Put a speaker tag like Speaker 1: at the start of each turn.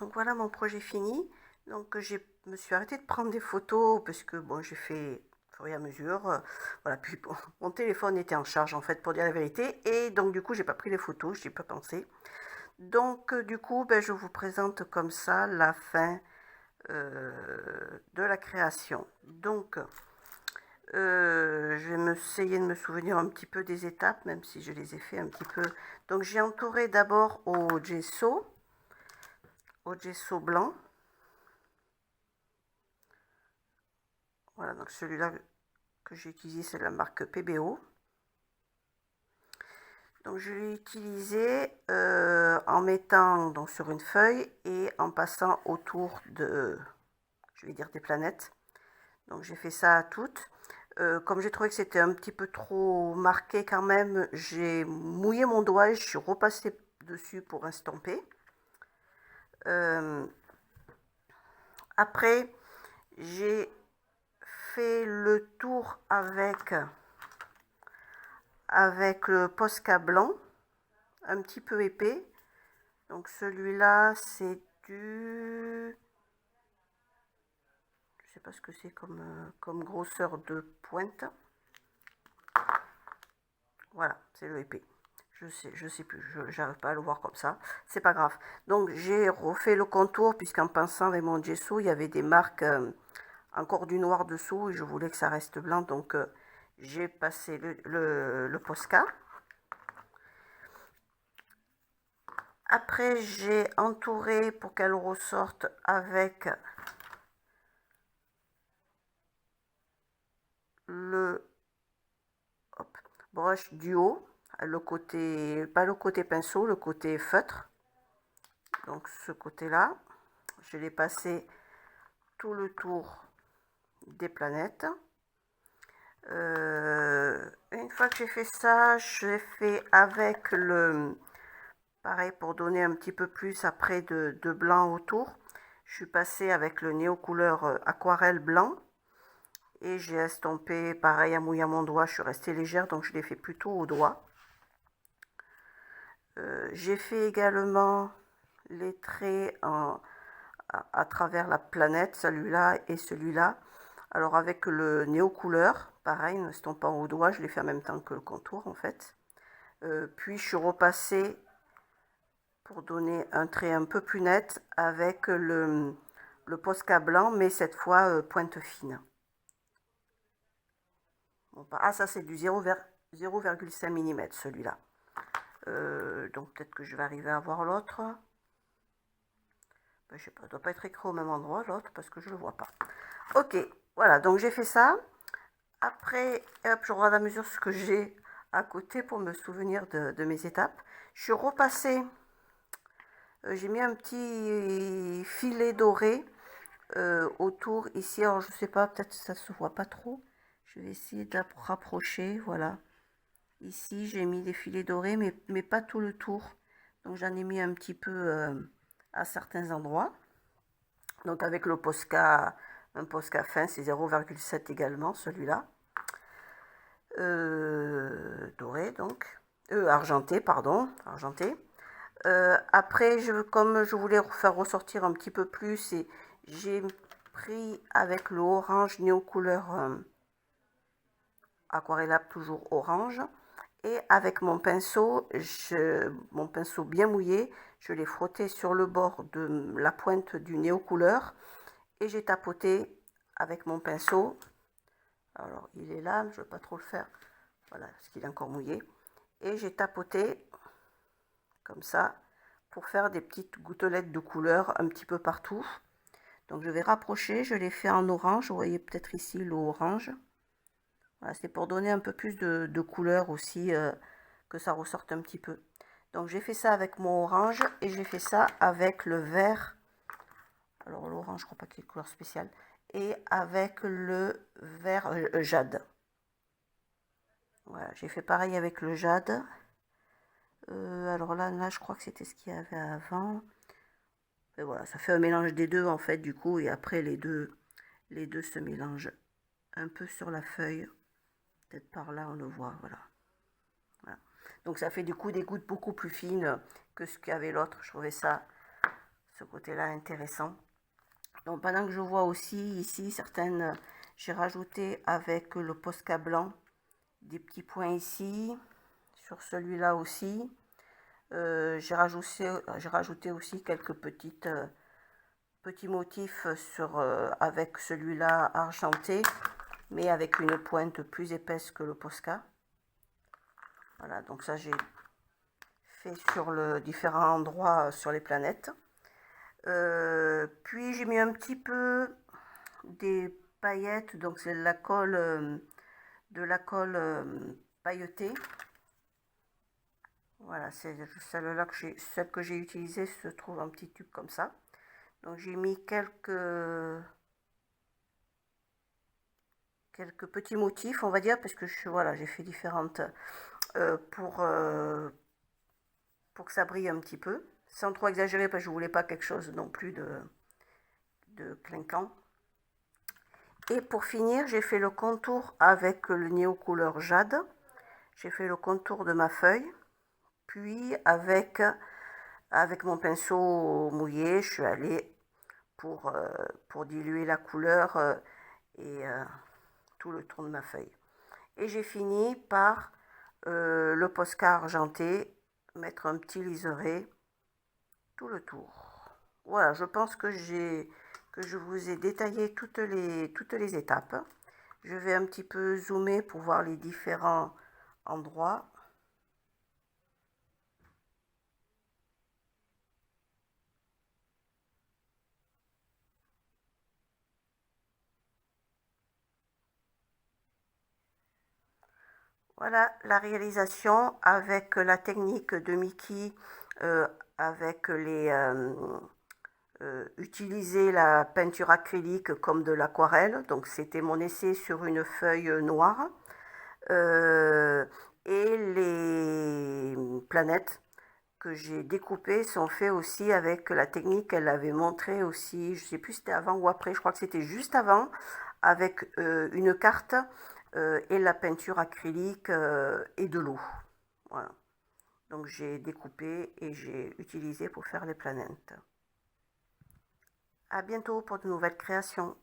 Speaker 1: Donc voilà mon projet fini. Donc je me suis arrêtée de prendre des photos parce que bon, j'ai fait au fur et à mesure. Voilà, puis bon, mon téléphone était en charge en fait pour dire la vérité. Et donc du coup, j'ai pas pris les photos, j'y ai pas pensé. Donc du coup, ben, je vous présente comme ça la fin de la création. Donc je vais essayer de me souvenir un petit peu des étapes, même si je les ai fait un petit peu. Donc j'ai entouré d'abord au gesso blanc. Voilà, donc celui-là que j'ai utilisé, c'est la marque PBO. Donc je l'ai utilisé en mettant donc, sur une feuille et en passant autour de, je vais dire, des planètes. Donc j'ai fait ça à toutes. Comme j'ai trouvé que c'était un petit peu trop marqué quand même, j'ai mouillé mon doigt et je suis repassée dessus pour estomper. Après, j'ai fait le tour avec le Posca blanc, un petit peu épais. Donc celui-là, c'est du... Je sais pas ce que c'est comme grosseur de pointe. Voilà, c'est le épais. Je sais plus, j'arrive pas à le voir comme ça. C'est pas grave. Donc j'ai refait le contour puisqu'en pinçant avec mon gesso, il y avait des marques encore du noir dessous et je voulais que ça reste blanc. Donc j'ai passé le Posca. Après, j'ai entouré pour qu'elle ressorte avec le broche du haut, le côté, pas le côté pinceau, le côté feutre. Donc ce côté-là, je l'ai passé tout le tour des planètes. Une fois que j'ai fait ça, j'ai fait avec le... Pareil, pour donner un petit peu plus après de blanc autour, je suis passée avec le Néo Couleur aquarelle blanc. Et j'ai estompé, pareil, à mouiller mon doigt, je suis restée légère, donc je l'ai fait plutôt au doigt. J'ai fait également les traits à travers la planète, celui-là et celui-là. Alors avec le néo couleur, pareil, ne estompant au doigt, je l'ai fait en même temps que le contour en fait. Puis je suis repassée pour donner un trait un peu plus net avec le Posca blanc, mais cette fois pointe fine. Bon, ah ça c'est du 0,5 mm celui-là. Donc peut-être que je vais arriver à voir l'autre. Ben, je sais pas, ça doit pas être écrit au même endroit l'autre parce que je le vois pas. Ok, voilà, donc j'ai fait ça. Après, hop, je regarde à mesure ce que j'ai à côté pour me souvenir de mes étapes. Je suis repassée, j'ai mis un petit filet doré autour ici. Alors je sais pas, peut-être ça se voit pas trop. Je vais essayer de la rapprocher, voilà. Ici, j'ai mis des filets dorés, mais pas tout le tour. Donc j'en ai mis un petit peu à certains endroits. Donc avec le Posca, un Posca fin, c'est 0,7 également, celui-là. Doré donc. Argenté, pardon. Argenté. Après, comme je voulais faire ressortir un petit peu plus, j'ai pris avec le orange néo couleur aquarellable, toujours orange. Et avec mon pinceau, mon pinceau bien mouillé, je l'ai frotté sur le bord de la pointe du néo couleur et j'ai tapoté avec mon pinceau. Alors il est là, je ne veux pas trop le faire, voilà, parce qu'il est encore mouillé. Et j'ai tapoté comme ça pour faire des petites gouttelettes de couleur un petit peu partout. Donc je vais rapprocher, je l'ai fait en orange, vous voyez peut-être ici l'orange. Voilà, c'est pour donner un peu plus de couleur aussi, que ça ressorte un petit peu. Donc j'ai fait ça avec mon orange et j'ai fait ça avec le vert. Alors l'orange, je crois pas qu'il y ait de couleur spéciale. Et avec le vert jade. Voilà, j'ai fait pareil avec le jade. Alors là, je crois que c'était ce qu'il y avait avant. Et voilà, ça fait un mélange des deux en fait du coup. Et après les deux se mélangent un peu sur la feuille. Peut-être par là on le voit, voilà. Voilà. Donc ça fait du coup des gouttes beaucoup plus fines que ce qu'avait l'autre. Je trouvais ça ce côté-là intéressant. Donc pendant que je vois aussi ici certaines, j'ai rajouté avec le Posca blanc des petits points ici, sur celui-là aussi. J'ai rajouté aussi quelques petits motifs avec celui-là argenté, mais avec une pointe plus épaisse que le Posca. Voilà, donc ça j'ai fait sur différents endroits sur les planètes. Puis j'ai mis un petit peu des paillettes, donc c'est de la colle pailletée. Voilà, c'est celle-là celle que j'ai utilisée se trouve un petit tube comme ça. Donc j'ai mis quelques petits motifs, on va dire, parce que voilà, j'ai fait différentes pour que ça brille un petit peu, sans trop exagérer, parce que je voulais pas quelque chose non plus de clinquant. Et pour finir, j'ai fait le contour avec le Néo couleur jade. J'ai fait le contour de ma feuille. Puis avec mon pinceau mouillé, je suis allée pour diluer la couleur et tout le tour de ma feuille. Et j'ai fini par le Posca argenté, mettre un petit liseré tout le tour. Voilà, je pense que je vous ai détaillé toutes les étapes. Je vais un petit peu zoomer pour voir les différents endroits. Voilà la réalisation avec la technique de Mickey, avec utiliser la peinture acrylique comme de l'aquarelle. Donc c'était mon essai sur une feuille noire. Et les planètes que j'ai découpées sont faites aussi avec la technique qu'elle avait montrée aussi, je ne sais plus si c'était avant ou après, je crois que c'était juste avant, avec une carte et la peinture acrylique et de l'eau. Voilà. Donc j'ai découpé et j'ai utilisé pour faire les planètes. À bientôt pour de nouvelles créations.